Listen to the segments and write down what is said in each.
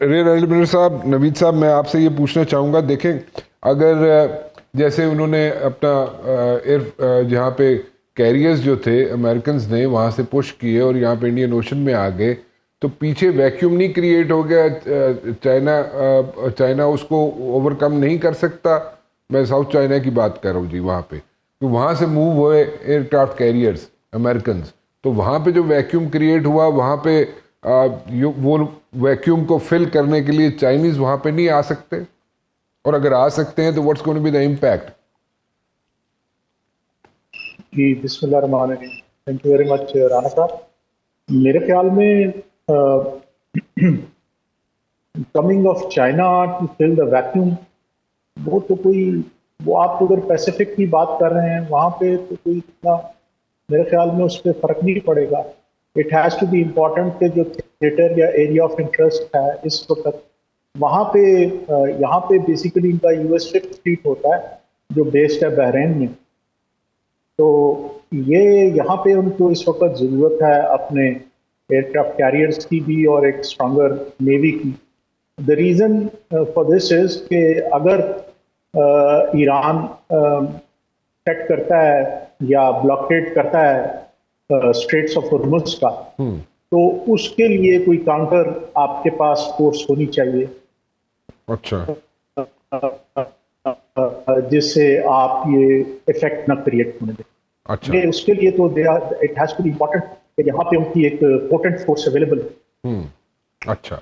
Rail صاحب، نوید صاحب، میں آپ سے یہ پوچھنا چاہوں گا، دیکھیں اگر جیسے انہوں نے اپنا جہاں پہ کیریئرز جو تھے امریکنز نے وہاں سے پش کیے اور یہاں پہ انڈین اوشن میں آ گئے، تو پیچھے ویکیوم نہیں کریٹ ہو گیا؟ چائنا اس کو اوور کم نہیں کر سکتا؟ میں ساؤتھ چائنا کی بات کر رہا ہوں جی، وہاں پہ وہاں سے موو ہوئے ایئر کرافٹ کیریئرز امریکنز، تو وہاں پہ جو ویکیوم کریٹ ہوا وہاں پہ وہ ویکیوم کو فل کرنے کے لیے چائنیز وہاں پہ نہیں آ سکتے؟ اور اگر آ سکتے ہیں تو what's going to be the impact? جی بسم اللہ الرحمن الرحیم. Thank you very much Rana صاحب. میرے خیال میں coming of China to fill the vacuum, وہ آپ اگر پیسیفک کی بات کر رہے ہیں وہاں پہ تو کوئی اتنا میرے خیال میں اس پہ فرق نہیں پڑے گا. It has to be important کہ جو تھیٹر یا ایریا آف انٹرسٹ ہے اس وقت وہاں پہ یہاں پہ بیسیکلی ان کا یو ایس ففتھ فلیٹ ہوتا ہے جو بیسڈ ہے بحرین میں. تو یہ یہاں پہ ان کو اس وقت ضرورت ہے اپنے ایئر کرافٹ کیریئرس کی بھی اور ایک اسٹرانگر نیوی کی. دا ریزن فار دس از کہ اگر ایران سیٹ کرتا ہے یا بلاکیڈ کرتا ہے اسٹریٹس آف ہرمز کا، تو اس کے لیے کوئی کاؤنٹر آپ کے پاس فورس ہونی چاہیے. اچھا، جس سے آپ یہ افیکٹ نہ کریٹ ہونے دیں. اچھا، اس کے لیے تو it has to be important کہ یہاں پہ ان کی ایک پوٹنٹ فورس اویلیبل ہے. اچھا،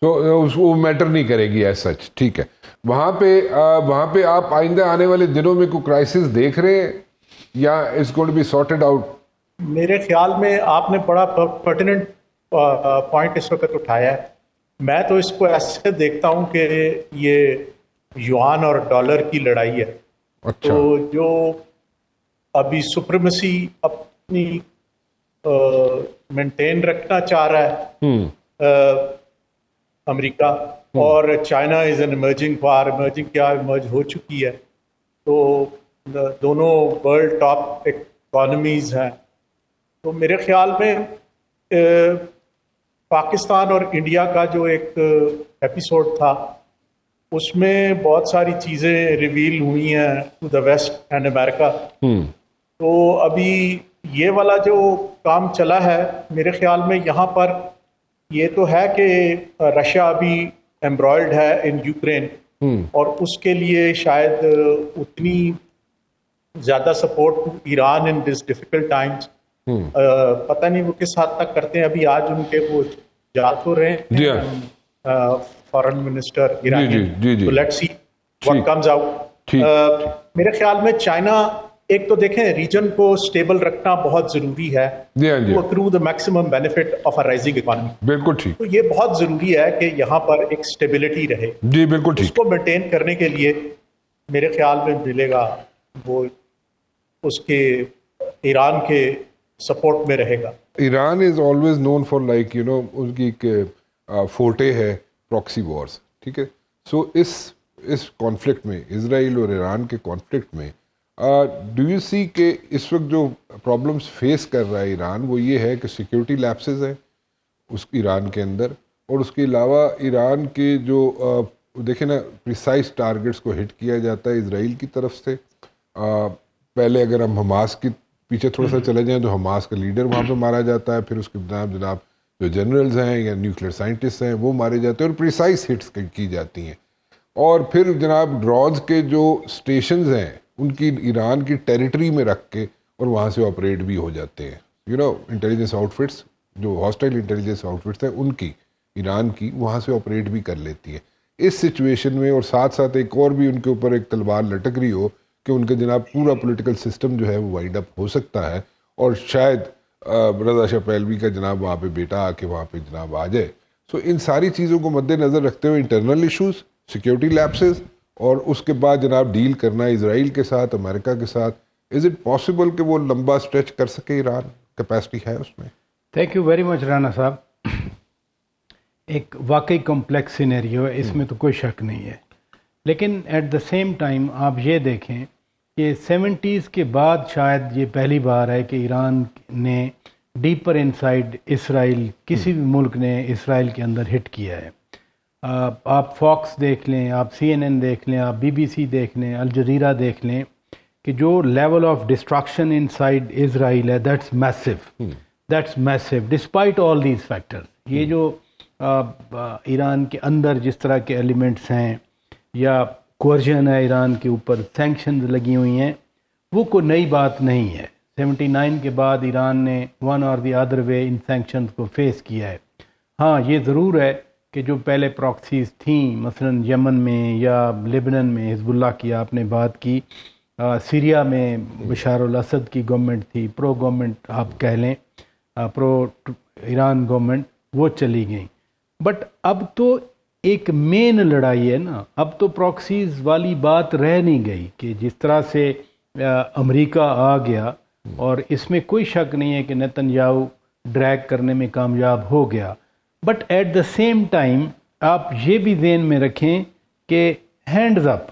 تو وہ میٹر نہیں کرے گی ایز سچ. ٹھیک ہے. وہاں پہ آپ آئندہ آنے والے دنوں میں کوئی کرائسس دیکھ رہے ہیں یا it's going to be sorted out? میرے خیال میں آپ نے بڑا پرٹیننٹ پوائنٹ اس وقت اٹھایا ہے. میں تو اس کو ایسے دیکھتا ہوں کہ یہ یوان اور ڈالر کی لڑائی ہے. اچھا، تو جو ابھی سپریمیسی اپنی مینٹین رکھنا چاہ رہا ہے امریکہ، اور China is an emerging power. Emerge ہو چکی ہے. تو دونوں ورلڈ ٹاپ اکانومیز ہیں. تو میرے خیال میں پاکستان اور انڈیا کا جو ایک ایپیسوڈ تھا اس میں بہت ساری چیزیں ریویل ہوئی ہیں ٹو دا ویسٹ اینڈ امریکہ. تو ابھی یہ والا جو کام چلا ہے میرے خیال میں یہاں پر یہ تو ہے کہ رشیا ابھی ایمبرائڈ ہے ان یوکرین، اور اس کے لیے شاید اتنی زیادہ support to Iran in this difficult times پتہ نہیں وہ کس حد تک کرتے ہیں. ابھی آج ان کے وہ جا تو رہے ہیں فارن منسٹر ایرانی، تو let's see what comes out. میرے خیال میں چائنا، ایک تو دیکھیں ریجن کو اسٹیبل رکھنا بہت ضروری ہے through the maximum benefit of a rising economy. بالکل ٹھیک. تو یہ بہت ضروری ہے کہ یہاں پر ایک اسٹیبلٹی رہے. جی بالکل ٹھیک. اس کو مینٹین کرنے کے لیے میرے خیال میں ملے گا وہ اس کے ایران کے سپورٹ میں رہے گا. Iran is always known for like ان کی ایک فورٹے ہے پراکسی وارز. ٹھیک ہے. سو اس کانفلکٹ میں، اسرائیل اور ایران کے کانفلکٹ میں، ڈو یو سی کہ اس وقت جو پرابلمس فیس کر رہا ہے ایران وہ یہ ہے کہ سیکیورٹی لیپسز ہیں اس ایران کے اندر، اور اس کے علاوہ ایران کے جو دیکھیں نا پریسائز ٹارگٹس کو ہٹ کیا جاتا ہے اسرائیل کی طرف سے. پہلے اگر ہم حماس کی پیچھے تھوڑا سا چلے جائیں تو حماس کا لیڈر وہاں پہ مارا جاتا ہے، پھر اس کے جناب جو جنرلز ہیں یا نیوکلیئر سائنٹسٹ ہیں وہ مارے جاتے ہیں اور پریسائز ہٹس کی جاتی ہیں. اور پھر جناب ڈرونز کے جو اسٹیشنز ہیں ان کی ایران کی ٹیریٹری میں رکھ کے اور وہاں سے آپریٹ بھی ہو جاتے ہیں. انٹیلیجنس آؤٹ فٹس جو ہاسٹائل انٹیلیجنس آؤٹ فٹس ہیں ان کی، ایران کی، وہاں سے آپریٹ بھی کر لیتی ہے. اس سچویشن میں اور ساتھ ساتھ ایک اور بھی ان کے اوپر ایک تلوار لٹک رہی ہو کہ ان کا جناب پورا پولیٹیکل سسٹم جو ہے وہ وائنڈ اپ ہو سکتا ہے، اور شاید رضا شاہ پہلوی کا جناب وہاں پہ بیٹا آ کے وہاں پہ جناب آ جائے. سو ان ساری چیزوں کو مد نظر رکھتے ہوئے انٹرنل ایشوز، سیکیورٹی لیپسز، اور اس کے بعد جناب ڈیل کرنا اسرائیل کے ساتھ، امریکہ کے ساتھ، از اٹ پاسبل کہ وہ لمبا اسٹریچ کر سکے؟ ایران کیپیسٹی ہے اس میں؟ Thank you very much Rana صاحب. ایک واقعی کمپلیکس سینیریو ہے، اس میں تو کوئی شک نہیں ہے. لیکن ایٹ دا سیم ٹائم آپ یہ دیکھیں کہ 70s کے بعد شاید یہ پہلی بار ہے کہ ایران نے ڈیپر انسائڈ اسرائیل، کسی بھی ملک نے اسرائیل کے اندر ہٹ کیا ہے. آپ فاکس دیکھ لیں, آپ CNN دیکھ لیں, آپ BBC دیکھ لیں, الجزیرہ دیکھ لیں, کہ جو level of destruction inside Israel ہے that's massive despite all these factors. یہ جو ایران کے اندر جس طرح کے ایلیمنٹس ہیں یا کوئرژن ہے ایران کے اوپر, سینکشنز لگی ہوئی ہیں, وہ کوئی نئی بات نہیں ہے. 79 کے بعد ایران نے ون اور the other way in sanctions کو فیس کیا ہے. ہاں یہ ضرور ہے کہ جو پہلے پراکسیز تھیں مثلا یمن میں یا لبنان میں حزب اللہ کی آپ نے بات کی, سیریا میں بشار الاسد کی گورنمنٹ تھی, پرو گورنمنٹ آپ کہہ لیں, پرو ایران گورنمنٹ, وہ چلی گئیں. بٹ اب تو ایک مین لڑائی ہے نا, اب تو پراکسیز والی بات رہ نہیں گئی کہ جس طرح سے امریکہ آ گیا, اور اس میں کوئی شک نہیں ہے کہ نیتن یاہو ڈریگ کرنے میں کامیاب ہو گیا. But at the same time آپ یہ بھی ذہن میں رکھیں کہ ہینڈز اپ,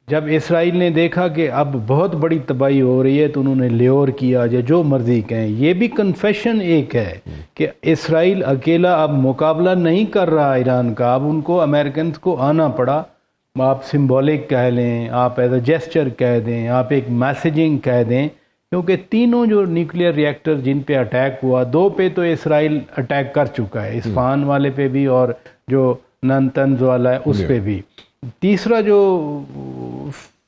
جب اسرائیل نے دیکھا کہ اب بہت بڑی تباہی ہو رہی ہے تو انہوں نے لیور کیا یا جو مرضی کہیں. یہ بھی کنفیشن ایک ہے کہ اسرائیل اکیلا اب مقابلہ نہیں کر رہا ایران کا, اب ان کو امریکنز کو آنا پڑا. آپ سمبولک کہہ لیں, آپ ایز اے جیسچر کہہ دیں, آپ ایک میسیجنگ کہہ دیں, کیونکہ تینوں جو نیوکلیئر ریئیکٹر جن پہ اٹیک ہوا, 2 پہ تو اسرائیل اٹیک کر چکا ہے, اصفہان والے پہ بھی اور جو ننتنز والا ہے اس پہ بھی. تیسرا جو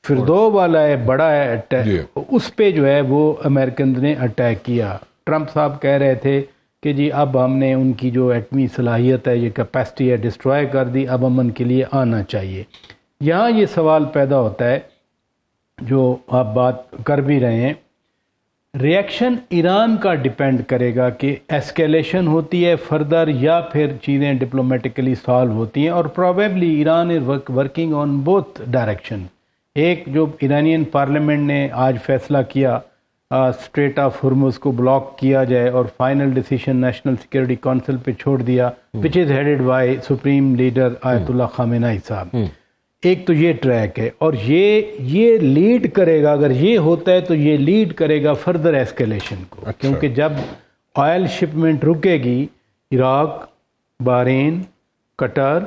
فردو والا ہے بڑا ہے اس پہ جو ہے وہ امریکنز نے اٹیک کیا. ٹرمپ صاحب کہہ رہے تھے کہ جی اب ہم نے ان کی جو ایٹمی صلاحیت ہے, یہ کیپیسٹی ہے, ڈسٹروائے کر دی, اب امن کے لیے آنا چاہیے. یہاں یہ سوال پیدا ہوتا ہے جو آپ بات کر بھی رہے ہیں, ریئیکشن ایران کا ڈیپینڈ کرے گا کہ ایسکیلیشن ہوتی ہے فردر یا پھر چیزیں ڈپلومیٹیکلی سالو ہوتی ہیں, اور probably Iran is working on both direction. ایک جو ایرانین پارلیمنٹ نے آج فیصلہ کیا اسٹریٹ آف ہرمز کو بلاک کیا جائے اور final decision national security council پہ چھوڑ دیا, وچ از ہیڈڈ بائی سپریم لیڈر آیت اللہ خامنہئی صاحب. ایک تو یہ ٹریک ہے, اور یہ لیڈ کرے گا, اگر یہ ہوتا ہے تو یہ لیڈ کرے گا فردر ایسکیلیشن کو. کیونکہ جب آئل شپمنٹ رکے گی, عراق, بحرین, قطر,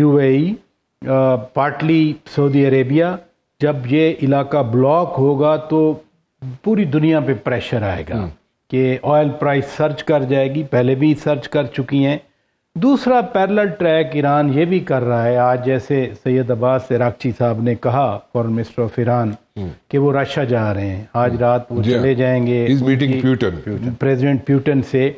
UAE, پارٹلی سعودی عربیہ, جب یہ علاقہ بلاک ہوگا تو پوری دنیا پہ پریشر آئے گا کہ آئل پرائس سرچ کر جائے گی, پہلے بھی سرچ کر چکی ہیں. دوسرا پیرلل ٹریک ایران یہ بھی کر رہا ہے, آج جیسے سید عباس عراقچی صاحب نے کہا, فورن منسٹر آف ایران, کہ وہ رشیا جا رہے ہیں, آج رات وہ چلے جائیں گے پریزیڈنٹ پیوٹن سے.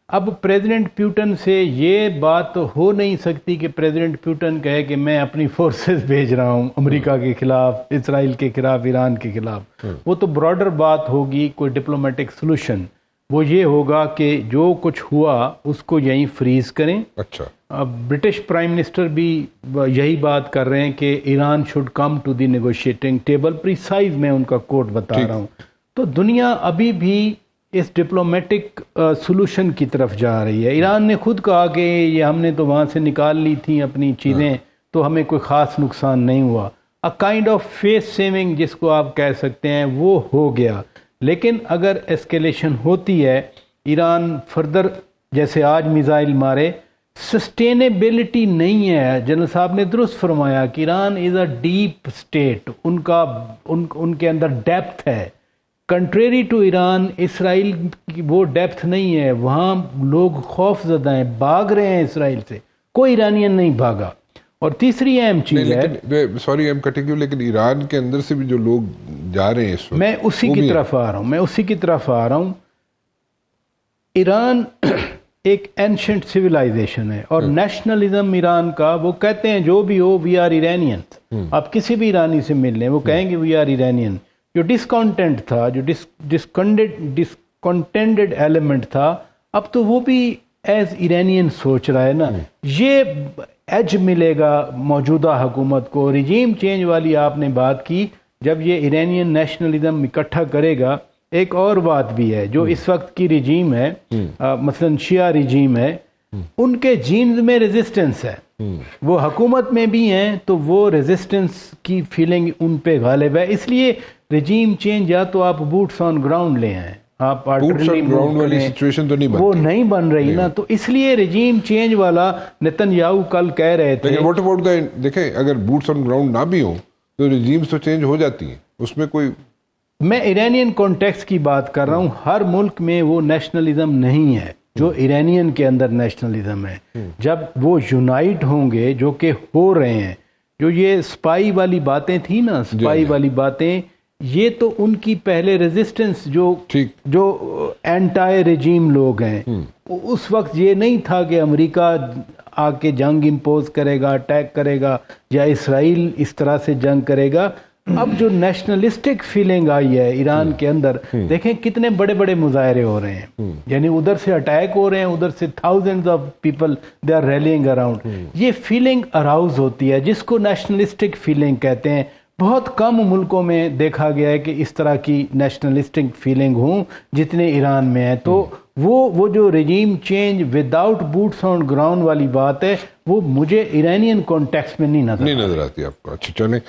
اب پریزیڈنٹ پیوٹن سے یہ بات ہو نہیں سکتی کہ پریزیڈنٹ پیوٹن کہے کہ میں اپنی فورسز بھیج رہا ہوں امریکہ کے خلاف, اسرائیل کے خلاف, ایران کے خلاف. وہ تو براڈر بات ہوگی, کوئی ڈپلومیٹک سلوشن. وہ یہ ہوگا کہ جو کچھ ہوا اس کو یہیں فریز کریں. اچھا, برٹش پرائم منسٹر بھی یہی بات کر رہے ہیں کہ Iran should come to the negotiating table. Precise میں ان کا کوٹ بتا رہا ہوں. تو دنیا ابھی بھی اس ڈپلومیٹک سولوشن کی طرف جا رہی ہے. ایران نے خود کہا کہ یہ ہم نے تو وہاں سے نکال لی تھیں اپنی چیزیں, تو ہمیں کوئی خاص نقصان نہیں ہوا. A kind of face saving جس کو آپ کہہ سکتے ہیں وہ ہو گیا. لیکن اگر ایسکیلیشن ہوتی ہے, ایران فردر جیسے آج میزائل مارے, سسٹینیبلٹی نہیں ہے. جنرل صاحب نے درست فرمایا کہ ایران از اے ڈیپ اسٹیٹ, ان کے اندر ڈیپتھ ہے. کنٹریری ٹو ایران, اسرائیل کی وہ ڈیپتھ نہیں ہے. وہاں لوگ خوف زدہ ہیں, بھاگ رہے ہیں اسرائیل سے, کوئی ایرانین نہیں بھاگا. اور تیسری اہم چیز ہے, sorry I am cutting you, لیکن ایران کے اندر سے بھی جو لوگ جا رہے ہیں اس وقت, میں اسی کی طرف آ رہا ہوں. ایران ایک اینشنٹ سویلائزیشن ہے, اور نیشنلزم ایران کا, وہ کہتے ہیں جو بھی ہو وی آر ایرانین. آپ کسی بھی ایرانی سے مل لیں, وہ کہیں گے وی آر ایرانین. جو ڈسکانٹینٹ تھا, جو ڈسکنٹینڈڈ ایلیمنٹ تھا, اب تو وہ بھی ایز ایرانین سوچ رہا ہے نا. یہ ایج ملے گا موجودہ حکومت کو. رجیم چینج والی آپ نے بات کی, جب یہ ایرانین نیشنلزم اکٹھا کرے گا. ایک اور بات بھی ہے, جو اس وقت کی رجیم ہے, مثلا شیعہ رجیم ہے, ان کے جینز میں ریزسٹنس ہے, وہ حکومت میں بھی ہیں, تو وہ ریزسٹنس کی فیلنگ ان پہ غالب ہے. اس لیے رجیم چینج یا تو آپ بوٹس آن گراؤنڈ لے آئیں, آپ boots artillery on move ground والی کریں، سچویشن تو نہیں وہ بنتی. نہیں بن رہی نا. تو اس لیے رجیم چینج والا نتن کل کہہ رہے تھے. لیکن واٹ اباؤٹ دا، دیکھیں اگر بوٹس آن گراؤنڈ نہ بھی ہوں تو ریجیمز تو چینج ہو جاتی ہیں، اس میں کوئی. میں ایرانین کانٹیکس کی بات کر رہا ہوں. ہر ملک میں وہ نیشنلزم نہیں ہے جو ایرانین کے اندر نیشنلزم ہے. جب وہ یونائٹ ہوں گے، جو کہ ہو رہے ہیں، جو یہ سپائی والی باتیں تھیں نا، سپائی والی باتیں، یہ تو ان کی پہلے ریزسٹنس جو اینٹائی رجیم لوگ ہیں، اس وقت یہ نہیں تھا کہ امریکہ آ کے جنگ امپوز کرے گا، اٹیک کرے گا، یا اسرائیل اس طرح سے جنگ کرے گا. اب جو نیشنلسٹک فیلنگ آئی ہے ایران کے اندر، دیکھیں کتنے بڑے بڑے مظاہرے ہو رہے ہیں، یعنی ادھر سے اٹیک ہو رہے ہیں، ادھر سے thousands of people they are rallying around. یہ فیلنگ اراؤز ہوتی ہے جس کو نیشنلسٹک فیلنگ کہتے ہیں. بہت کم ملکوں میں دیکھا گیا ہے کہ اس طرح کی نیشنلسٹک فیلنگ ہوں جتنے ایران میں ہیں. تو وہ جو regime change without boots on ground والی بات ہے، وہ مجھے ایرانین کانٹیکس میں نہیں نظر آتی آپ کو. اچھا چلیں.